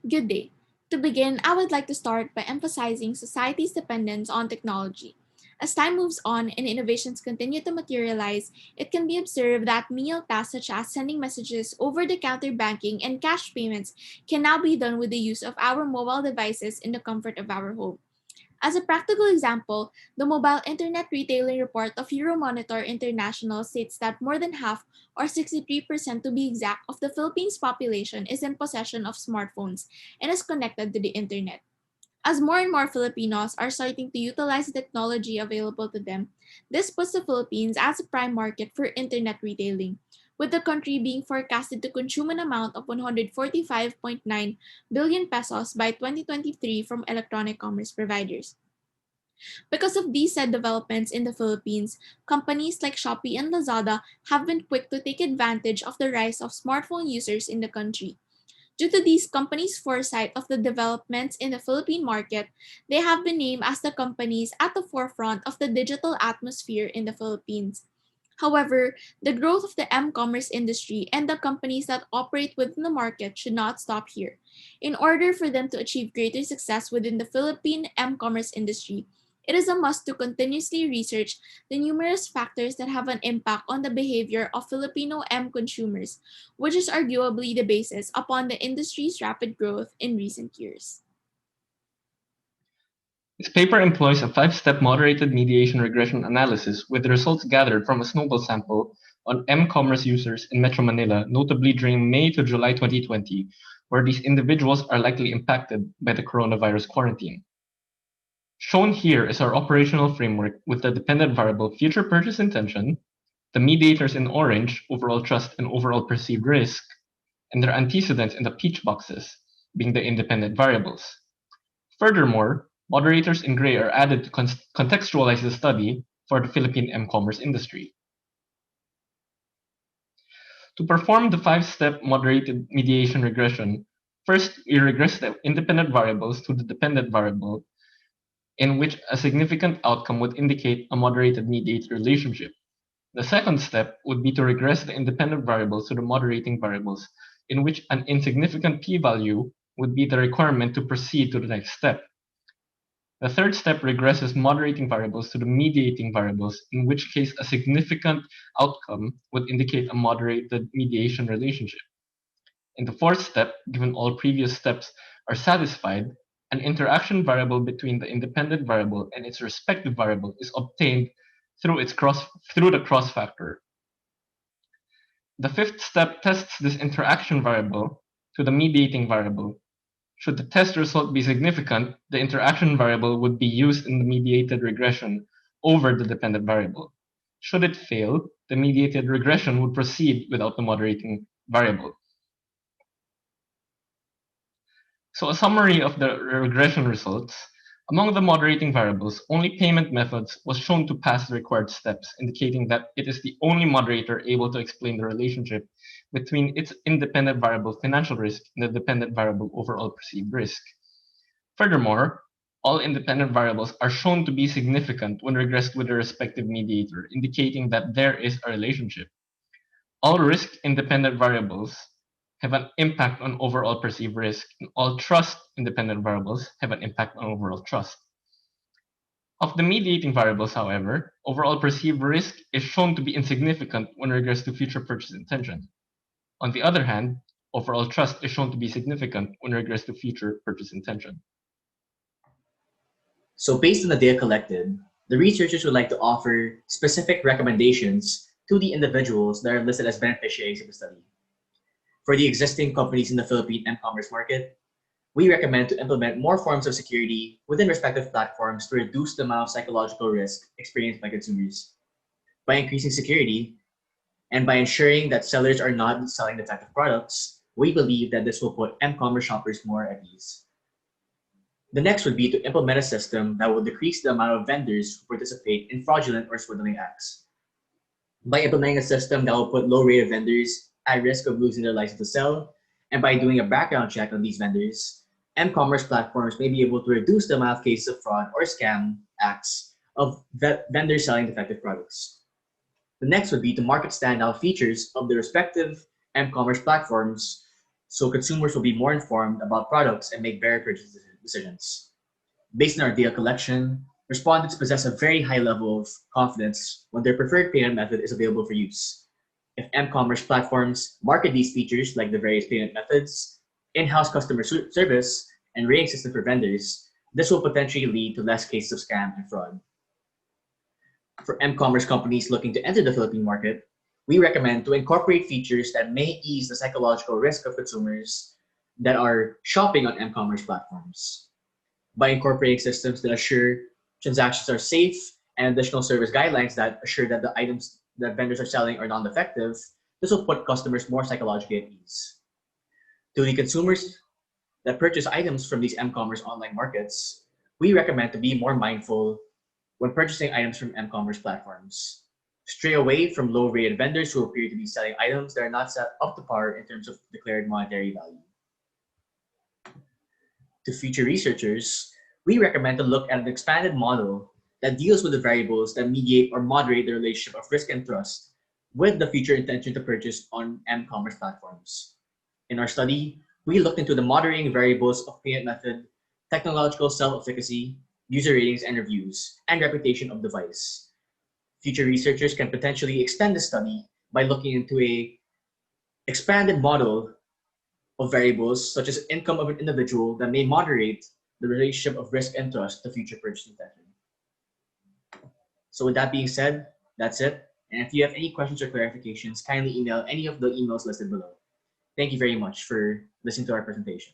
Good day. To begin, I would like to start by emphasizing society's dependence on technology. As time moves on and innovations continue to materialize, it can be observed that menial tasks such as sending messages, over the counter banking, and cash payments can now be done with the use of our mobile devices in the comfort of our home. As a practical example, the mobile internet retailing report of Euromonitor International states that more than half, or 63% to be exact, of the Philippines population is in possession of smartphones and is connected to the internet. As more and more Filipinos are starting to utilize the technology available to them, this puts the Philippines as a prime market for internet retailing, with the country being forecasted to consume an amount of 145.9 billion pesos by 2023 from electronic commerce providers. Because of these said developments in the Philippines, companies like Shopee and Lazada have been quick to take advantage of the rise of smartphone users in the country. Due to these companies' foresight of the developments in the Philippine market, they have been named as the companies at the forefront of the digital atmosphere in the Philippines. However, the growth of the M-commerce industry and the companies that operate within the market should not stop here. In order for them to achieve greater success within the Philippine M-commerce industry, it is a must to continuously research the numerous factors that have an impact on the behavior of Filipino M consumers, which is arguably the basis upon the industry's rapid growth in recent years. This paper employs a 5-step moderated mediation regression analysis with the results gathered from a snowball sample on M-commerce users in Metro Manila, notably during May to July 2020, where these individuals are likely impacted by the coronavirus quarantine. Shown here is our operational framework with the dependent variable future purchase intention, the mediators in orange, overall trust and overall perceived risk, and their antecedents in the peach boxes, being the independent variables. Furthermore, moderators in gray are added to contextualize the study for the Philippine M-Commerce industry. To perform the 5-step moderated mediation regression, first we regress the independent variables to the dependent variable, in which a significant outcome would indicate a moderated mediated relationship. The second step would be to regress the independent variables to the moderating variables, in which an insignificant p-value would be the requirement to proceed to the next step. The third step regresses moderating variables to the mediating variables, in which case a significant outcome would indicate a moderated mediation relationship. In the fourth step, given all previous steps are satisfied, an interaction variable between the independent variable and its respective variable is obtained through the cross factor. The fifth step tests this interaction variable to the mediating variable. Should the test result be significant, the interaction variable would be used in the mediated regression over the dependent variable. Should it fail, the mediated regression would proceed without the moderating variable. So a summary of the regression results. Among the moderating variables, only payment methods was shown to pass the required steps, indicating that it is the only moderator able to explain the relationship between its independent variable financial risk and the dependent variable overall perceived risk. Furthermore, all independent variables are shown to be significant when regressed with the respective mediator, indicating that there is a relationship. All risk-independent variables have an impact on overall perceived risk, and all trust-independent variables have an impact on overall trust. Of the mediating variables, however, overall perceived risk is shown to be insignificant when regressed to future purchase intention. On the other hand, overall trust is shown to be significant when regressed to future purchase intention. So based on the data collected, the researchers would like to offer specific recommendations to the individuals that are listed as beneficiaries of the study. For the existing companies in the Philippine M-Commerce market, we recommend to implement more forms of security within respective platforms to reduce the amount of psychological risk experienced by consumers. By increasing security, and by ensuring that sellers are not selling defective products, we believe that this will put M-commerce shoppers more at ease. The next would be to implement a system that will decrease the amount of vendors who participate in fraudulent or swindling acts. By implementing a system that will put low-rated vendors at risk of losing their license to sell, and by doing a background check on these vendors, M-commerce platforms may be able to reduce the amount of cases of fraud or scam acts of vendors selling defective products. The next would be to market standout features of the respective M-commerce platforms so consumers will be more informed about products and make better purchase decisions. Based on our data collection, respondents possess a very high level of confidence when their preferred payment method is available for use. If M-commerce platforms market these features like the various payment methods, in-house customer service, and rating system for vendors, this will potentially lead to less cases of scam and fraud. For M-commerce companies looking to enter the Philippine market, we recommend to incorporate features that may ease the psychological risk of consumers that are shopping on M-commerce platforms. By incorporating systems that assure transactions are safe and additional service guidelines that assure that the items that vendors are selling are non-defective, this will put customers more psychologically at ease. To the consumers that purchase items from these M-commerce online markets, we recommend to be more mindful when purchasing items from M-commerce platforms. Stray away from low-rated vendors who appear to be selling items that are not set up to par in terms of declared monetary value. To future researchers, we recommend to look at an expanded model that deals with the variables that mediate or moderate the relationship of risk and trust with the future intention to purchase on M-commerce platforms. In our study, we looked into the moderating variables of payment method, technological self-efficacy, user ratings and reviews, and reputation of device. Future researchers can potentially extend the study by looking into an expanded model of variables such as income of an individual that may moderate the relationship of risk and trust to future purchase intention. So with that being said, that's it. And if you have any questions or clarifications, kindly email any of the emails listed below. Thank you very much for listening to our presentation.